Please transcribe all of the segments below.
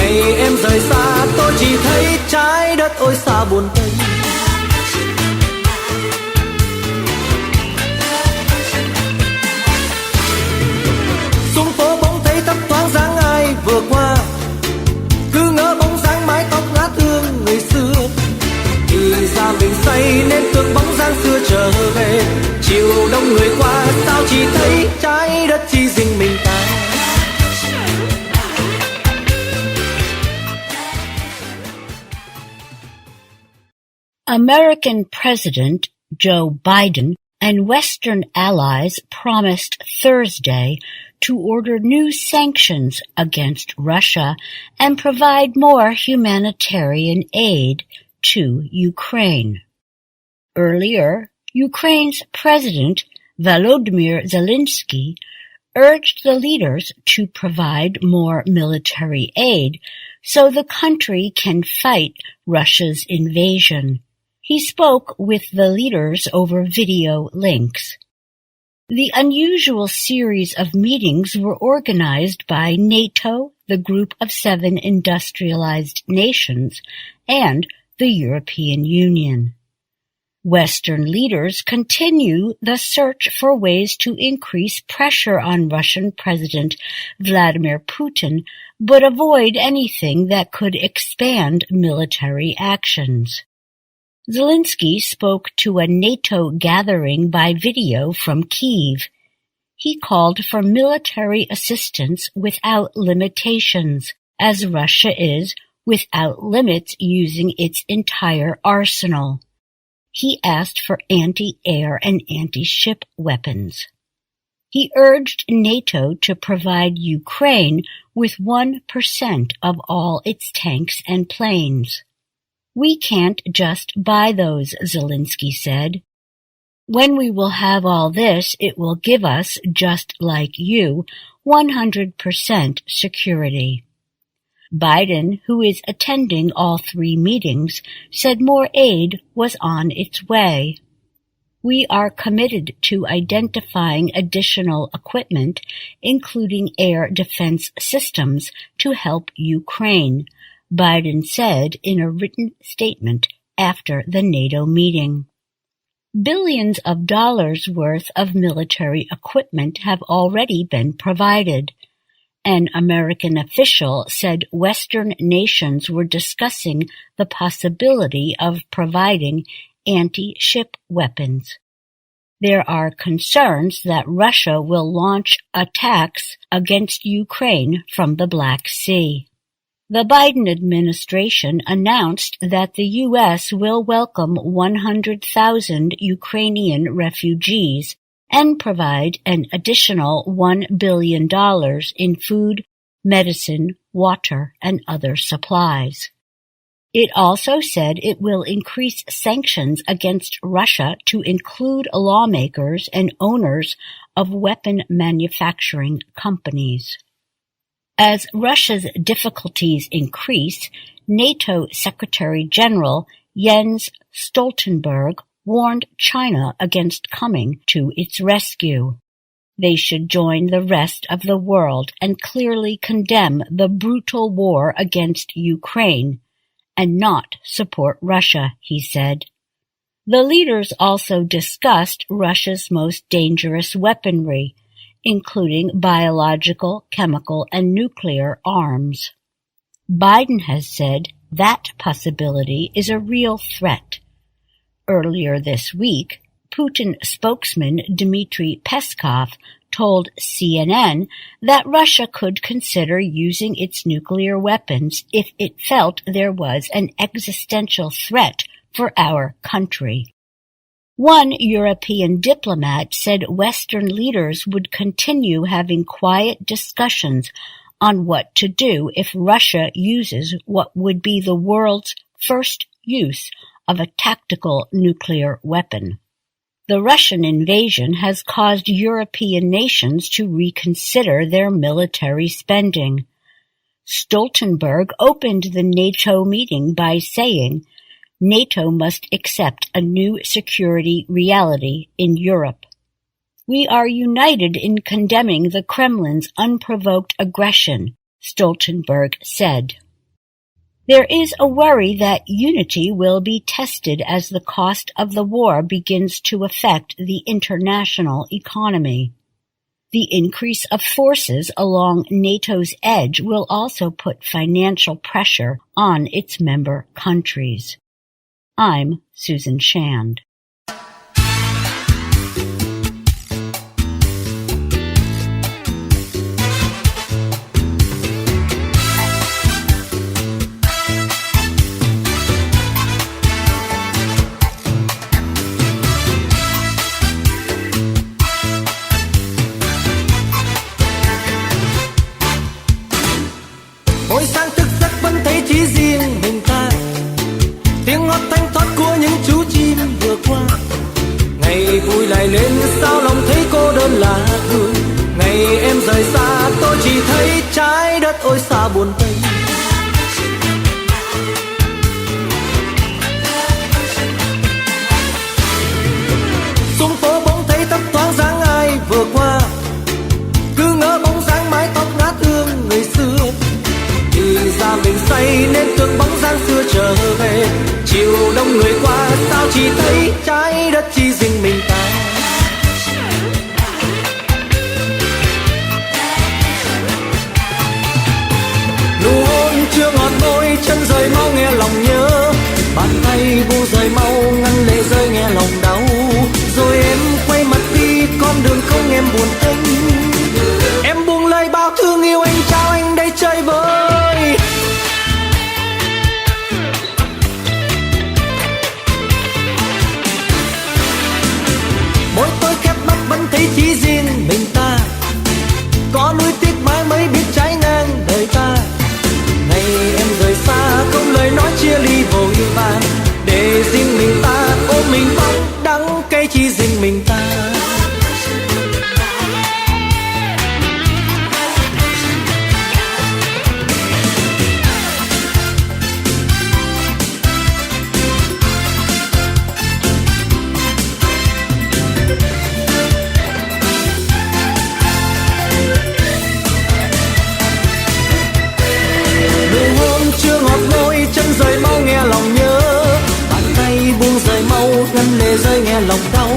ngày em rời xa, tôi chỉ thấy trái đất ôi xa buồn tênh. Xuống phố bỗng thấy thấp thoáng dáng ai vừa qua, cứ ngỡ bóng dáng mái tóc ngát hương người xưa. Thì ra mình say nên tưởng bóng dáng xưa trở về. Chiều đông người qua sao chỉ thấy trái đất chỉ riêng mình ta. American President Joe Biden and Western allies promised Thursday to order new sanctions against Russia and provide more humanitarian aid to Ukraine. Earlier, Ukraine's President Volodymyr Zelenskyy urged the leaders to provide more military aid so the country can fight Russia's invasion. He spoke with the leaders over video links. The unusual series of meetings were organized by NATO, the Group of 7 industrialized nations, and the European Union. Western leaders continue the search for ways to increase pressure on Russian President Vladimir Putin, but avoid anything that could expand military actions. Zelenskyy spoke to a NATO gathering by video from Kyiv. He called for military assistance without limitations, as Russia is without limits using its entire arsenal. He asked for anti-air and anti-ship weapons. He urged NATO to provide Ukraine with 1% of all its tanks and planes. We can't just buy those, Zelenskyy said. When we will have all this, it will give us, just like you, 100% security. Biden, who is attending all 3 meetings, said more aid was on its way. We are committed to identifying additional equipment, including air defense systems, to help Ukraine, Biden said in a written statement after the NATO meeting. Billions of dollars worth of military equipment have already been provided. An American official said Western nations were discussing the possibility of providing anti-ship weapons. There are concerns that Russia will launch attacks against Ukraine from the Black Sea. The Biden administration announced that the U.S. will welcome 100,000 Ukrainian refugees and provide an additional $1 billion in food, medicine, water, and other supplies. It also said it will increase sanctions against Russia to include lawmakers and owners of weapon manufacturing companies. As Russia's difficulties increase, NATO Secretary-General Jens Stoltenberg warned China against coming to its rescue. They should join the rest of the world and clearly condemn the brutal war against Ukraine and not support Russia, he said. The leaders also discussed Russia's most dangerous weaponry, including biological, chemical, and nuclear arms. Biden has said that possibility is a real threat. Earlier this week, Putin spokesman Dmitry Peskov told CNN that Russia could consider using its nuclear weapons if it felt there was an existential threat for our country. One European diplomat said Western leaders would continue having quiet discussions on what to do if Russia uses what would be the world's first use of a tactical nuclear weapon. The Russian invasion has caused European nations to reconsider their military spending. Stoltenberg opened the NATO meeting by saying, NATO must accept a new security reality in Europe. We are united in condemning the Kremlin's unprovoked aggression, Stoltenberg said. There is a worry that unity will be tested as the cost of the war begins to affect the international economy. The increase of forces along NATO's edge will also put financial pressure on its member countries. I'm Susan Shand. Mỗi sáng thức giấc vẫn thấy chỉ riêng mình ta, tiếng hót thanh thoát của những chú chim vừa qua. Ngày vui lại lên sao lòng thấy cô đơn lạ thường. Ngày em rời xa tôi chỉ thấy trái đất ôi xa buồn tênh. Xuống phố bỗng thấy thấp thoáng dáng ai vừa qua, cứ ngỡ bóng dáng mái tóc ngát hương người xưa. Thì ra mình say nên tưởng bóng dáng xưa trở về. Chiều đông người qua sao chỉ thấy trái đất chỉ riêng mình ta. Nụ hôn chưa ngọt môi, chân rời mau nghe lòng nhớ. Bàn tay bu rời mau ngăn lệ rơi nghe lòng đau. Rồi em quay mặt đi con đường không em buồn tênh. Em buông lời bao thương yêu anh trao anh đây chơi vơi. Mỗi tối khép mắt vẫn thấy chỉ riêng mình ta. Có nuối tiếc mãi mới biết trái ngang đời ta. Ngày em rời xa không lời nói chia ly vội vàng. Để riêng mình ta ôm mình bóng đắng cay chỉ riêng mình ta. Rời mau nghe lòng nhớ, bàn tay buông rời mau ngăn lệ rơi nghe lòng đau.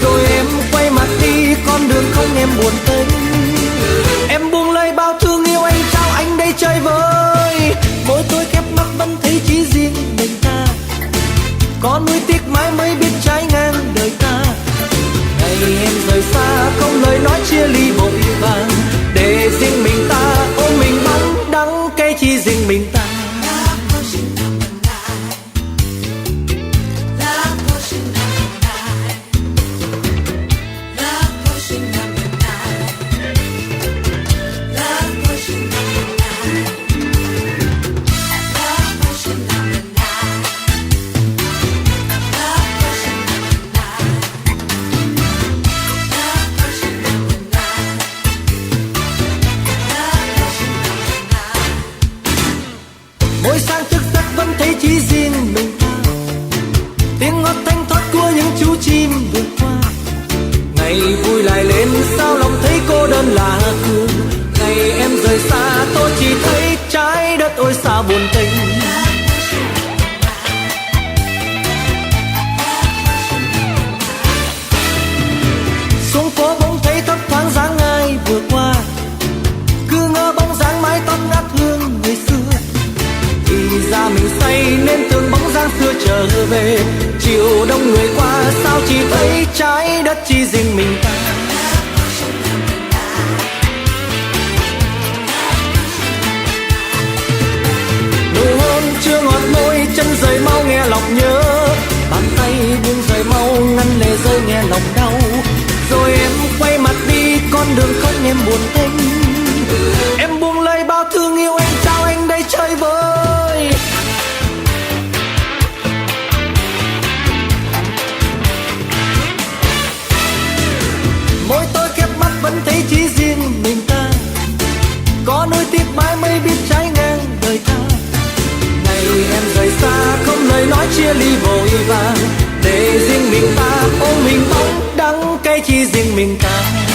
Rồi em quay mặt đi con đường không em buồn tênh. Em buông lời bao thương yêu anh trao anh đây chơi vơi. Mỗi tối khép mắt vẫn thấy chỉ riêng mình ta. Có nuối tiếc mãi mới biết trái ngang đời ta. Ngày em rời xa không lời nói chia ly vội vàng. Để riêng mình ta ôm mình bóng đắng cay chỉ riêng mình ta. Mỗi sáng thức giấc vẫn thấy chỉ riêng mình ta. Tiếng hót thanh thoát của những chú chim vượt qua. Ngày vui lại lên sao lòng thấy cô đơn lạ thường. Ngày em rời xa tôi chỉ thấy trái đất ôi xa buồn tênh. Xuống phố bỗng thấy thấp thoáng dáng ai vừa qua. Cứ ngỡ bóng dáng mái tóc ngát hương người xưa. Thì ra mình say nên tưởng bóng dáng xưa trở về. Chiều đông người qua sao chỉ thấy trái đất chỉ riêng mình ta. Nụ hôn chưa ngọt môi, chân rời mau nghe lòng nhớ. Bàn tay buông rời mau ngăn lệ rơi nghe lòng đau. Rồi em quay mặt đi con đường không em buồn tênh. Em buông lời bao thương yêu anh trao anh đây chơi vơi. Mỗi tối khép mắt vẫn thấy chỉ riêng mình ta. Có nuối tiếc mãi mới biết trái ngang đời ta. Ngày em rời xa không lời nói chia ly vội vàng. Để riêng mình ta ôm mình bóng đắng cay chỉ riêng mình ta.